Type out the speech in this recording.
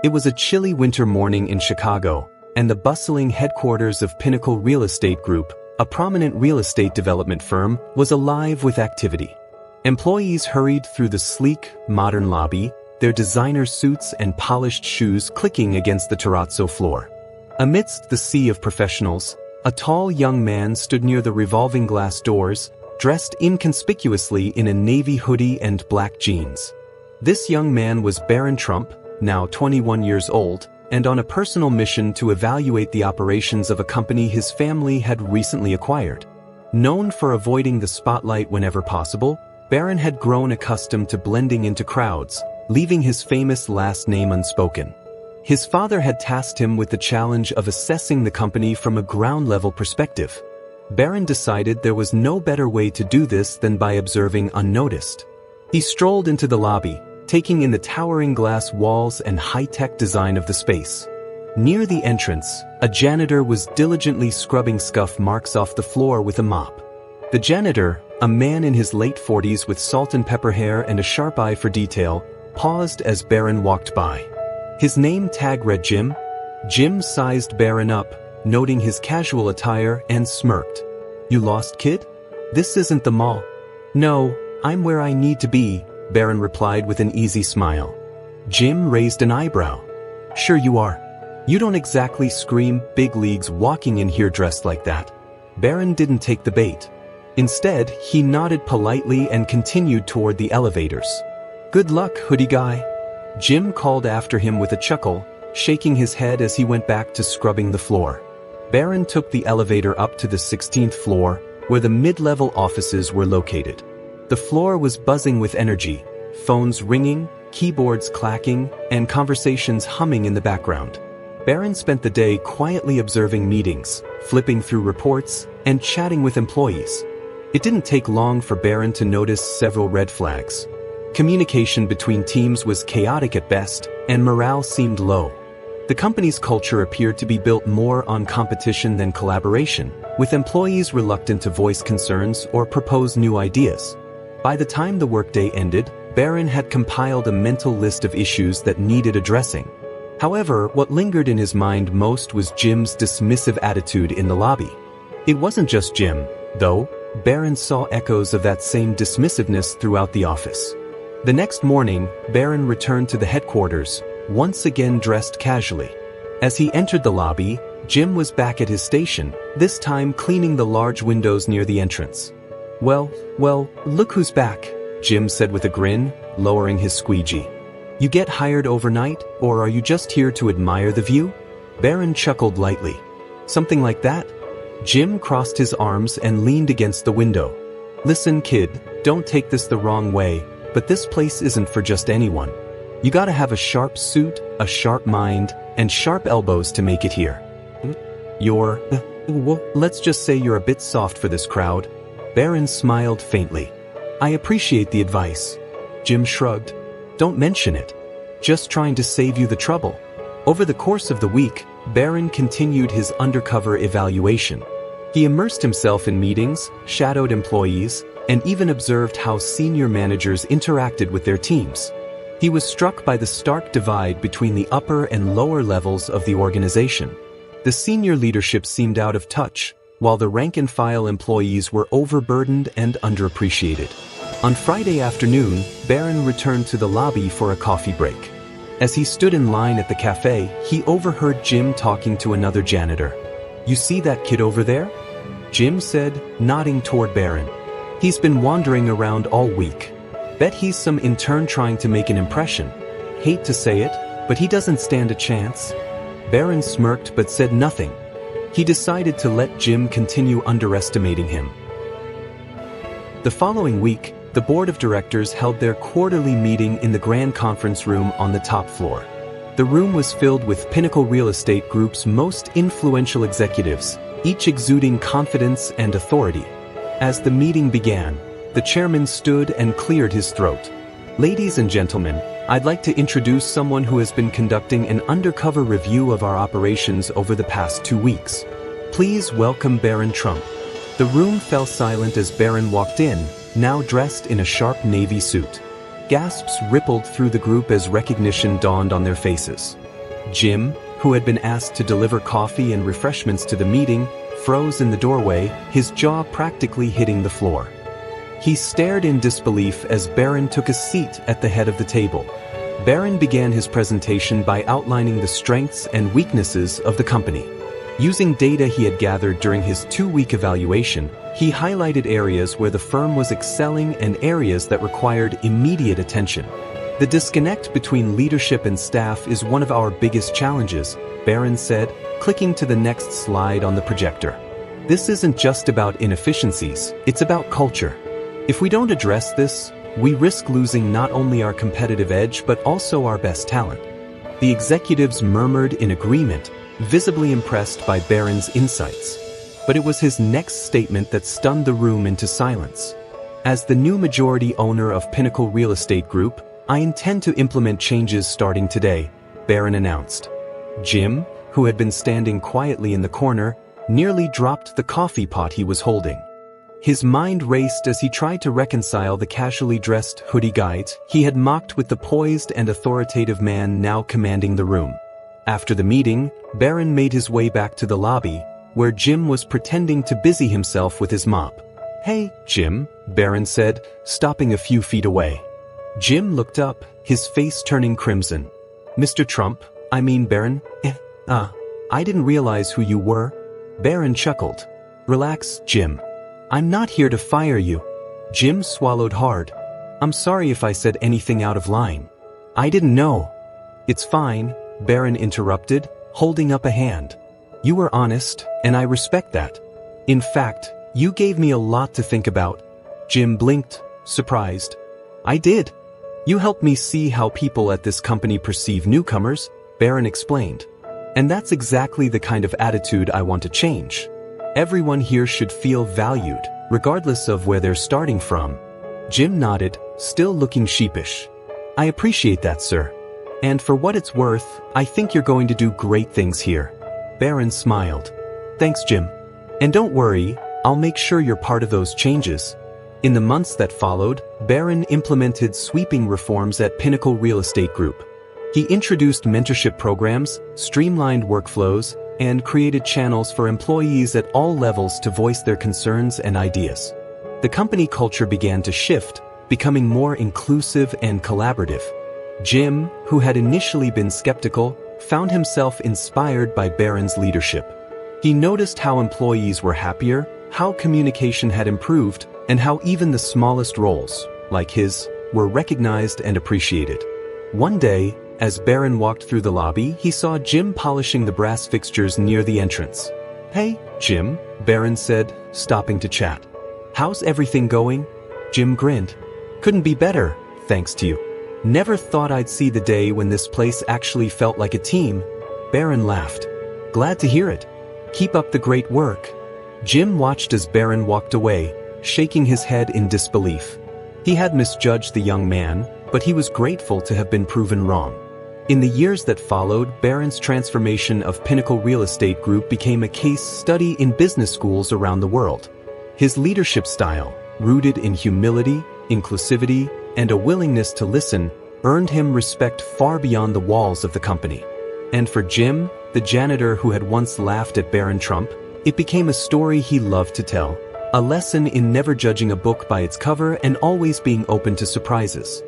It was a chilly winter morning in Chicago, and the bustling headquarters of Pinnacle Real Estate Group, a prominent real estate development firm, was alive with activity. Employees hurried through the sleek, modern lobby, their designer suits and polished shoes clicking against the terrazzo floor. Amidst the sea of professionals, a tall young man stood near the revolving glass doors, dressed inconspicuously in a navy hoodie and black jeans. This young man was Barron Trump, now 21 years old, and on a personal mission to evaluate the operations of a company his family had recently acquired. Known for avoiding the spotlight whenever possible, Barron had grown accustomed to blending into crowds, leaving his famous last name unspoken. His father had tasked him with the challenge of assessing the company from a ground-level perspective. Barron decided there was no better way to do this than by observing unnoticed. He strolled into the lobby, taking in the towering glass walls and high-tech design of the space. Near the entrance, a janitor was diligently scrubbing scuff marks off the floor with a mop. The janitor, a man in his late 40s with salt and pepper hair and a sharp eye for detail, paused as Barron walked by. His name tag read Jim. Jim sized Barron up, noting his casual attire, and smirked. "You lost, kid? This isn't the mall." "No, I'm where I need to be," Barron replied with an easy smile. Jim raised an eyebrow. "Sure you are. You don't exactly scream big leagues walking in here dressed like that." Barron didn't take the bait. Instead, he nodded politely and continued toward the elevators. "Good luck, hoodie guy," Jim called after him with a chuckle, shaking his head as he went back to scrubbing the floor. Barron took the elevator up to the 16th floor, where the mid-level offices were located. The floor was buzzing with energy, phones ringing, keyboards clacking, and conversations humming in the background. Barron spent the day quietly observing meetings, flipping through reports, and chatting with employees. It didn't take long for Barron to notice several red flags. Communication between teams was chaotic at best, and morale seemed low. The company's culture appeared to be built more on competition than collaboration, with employees reluctant to voice concerns or propose new ideas. By the time the workday ended, Barron had compiled a mental list of issues that needed addressing. However, what lingered in his mind most was Jim's dismissive attitude in the lobby. It wasn't just Jim, though. Barron saw echoes of that same dismissiveness throughout the office. The next morning, Barron returned to the headquarters, once again dressed casually. As he entered the lobby, Jim was back at his station, this time cleaning the large windows near the entrance. Well, look who's back," Jim said with a grin, lowering his squeegee. "You get hired overnight, or are you just here to admire the view?" Barron chuckled lightly. "Something like that?" Jim crossed his arms and leaned against the window. "Listen, kid, don't take this the wrong way, but this place isn't for just anyone. You gotta have a sharp suit, a sharp mind, and sharp elbows to make it here. Let's just say you're a bit soft for this crowd." Barron smiled faintly. "I appreciate the advice." Jim shrugged. "Don't mention it. Just trying to save you the trouble." Over the course of the week, Barron continued his undercover evaluation. He immersed himself in meetings, shadowed employees, and even observed how senior managers interacted with their teams. He was struck by the stark divide between the upper and lower levels of the organization. The senior leadership seemed out of touch, while the rank-and-file employees were overburdened and underappreciated. On Friday afternoon, Barron returned to the lobby for a coffee break. As he stood in line at the cafe, he overheard Jim talking to another janitor. "You see that kid over there?" Jim said, nodding toward Barron. "He's been wandering around all week. Bet he's some intern trying to make an impression. Hate to say it, but he doesn't stand a chance." Barron smirked but said nothing. He decided to let Jim continue underestimating him. The following week, the board of directors held their quarterly meeting in the grand conference room on the top floor. The room was filled with Pinnacle Real Estate Group's most influential executives, each exuding confidence and authority. As the meeting began, the chairman stood and cleared his throat. "Ladies and gentlemen, I'd like to introduce someone who has been conducting an undercover review of our operations over the past 2 weeks. Please welcome Barron Trump." The room fell silent as Barron walked in, now dressed in a sharp navy suit. Gasps rippled through the group as recognition dawned on their faces. Jim, who had been asked to deliver coffee and refreshments to the meeting, froze in the doorway, his jaw practically hitting the floor. He stared in disbelief as Barron took a seat at the head of the table. Barron began his presentation by outlining the strengths and weaknesses of the company. Using data he had gathered during his 2-week evaluation, he highlighted areas where the firm was excelling and areas that required immediate attention. The disconnect between leadership and staff is one of our biggest challenges, Barron said, clicking to the next slide on the projector. This isn't just about inefficiencies, it's about culture. If we don't address this, we risk losing not only our competitive edge but also our best talent. The executives murmured in agreement, visibly impressed by Barron's insights. But it was his next statement that stunned the room into silence. As the new majority owner of Pinnacle Real Estate Group, I intend to implement changes starting today, Barron announced. Jim, who had been standing quietly in the corner, nearly dropped the coffee pot he was holding. His mind raced as he tried to reconcile the casually dressed hoodie guides he had mocked with the poised and authoritative man now commanding the room. After the meeting, Barron made his way back to the lobby, where Jim was pretending to busy himself with his mop. "Hey, Jim," Barron said, stopping a few feet away. Jim looked up, his face turning crimson. "Mr. Trump, I mean Barron, I didn't realize who you were." Barron chuckled. "Relax, Jim. I'm not here to fire you." Jim swallowed hard. "I'm sorry if I said anything out of line. I didn't know." "It's fine," Barron interrupted, holding up a hand. "You were honest, and I respect that. In fact, you gave me a lot to think about." Jim blinked, surprised. "I did. You helped me see how people at this company perceive newcomers," Barron explained. "And that's exactly the kind of attitude I want to change. Everyone here should feel valued, regardless of where they're starting from." Jim nodded, still looking sheepish. "I appreciate that, sir. And for what it's worth, I think you're going to do great things here." Barron smiled. "Thanks, Jim. And don't worry, I'll make sure you're part of those changes." In the months that followed, Barron implemented sweeping reforms at Pinnacle Real Estate Group. He introduced mentorship programs, streamlined workflows, and created channels for employees at all levels to voice their concerns and ideas. The company culture began to shift, becoming more inclusive and collaborative. Jim, who had initially been skeptical, found himself inspired by Barron's leadership. He noticed how employees were happier, how communication had improved, and how even the smallest roles, like his, were recognized and appreciated. One day, as Barron walked through the lobby, he saw Jim polishing the brass fixtures near the entrance. "Hey, Jim," Barron said, stopping to chat. "How's everything going?" Jim grinned. "Couldn't be better, thanks to you. Never thought I'd see the day when this place actually felt like a team." Barron laughed. "Glad to hear it. Keep up the great work." Jim watched as Barron walked away, shaking his head in disbelief. He had misjudged the young man, but he was grateful to have been proven wrong. In the years that followed, Barron's transformation of Pinnacle Real Estate Group became a case study in business schools around the world. His leadership style, rooted in humility, inclusivity, and a willingness to listen, earned him respect far beyond the walls of the company. And for Jim, the janitor who had once laughed at Barron Trump, it became a story he loved to tell, a lesson in never judging a book by its cover and always being open to surprises.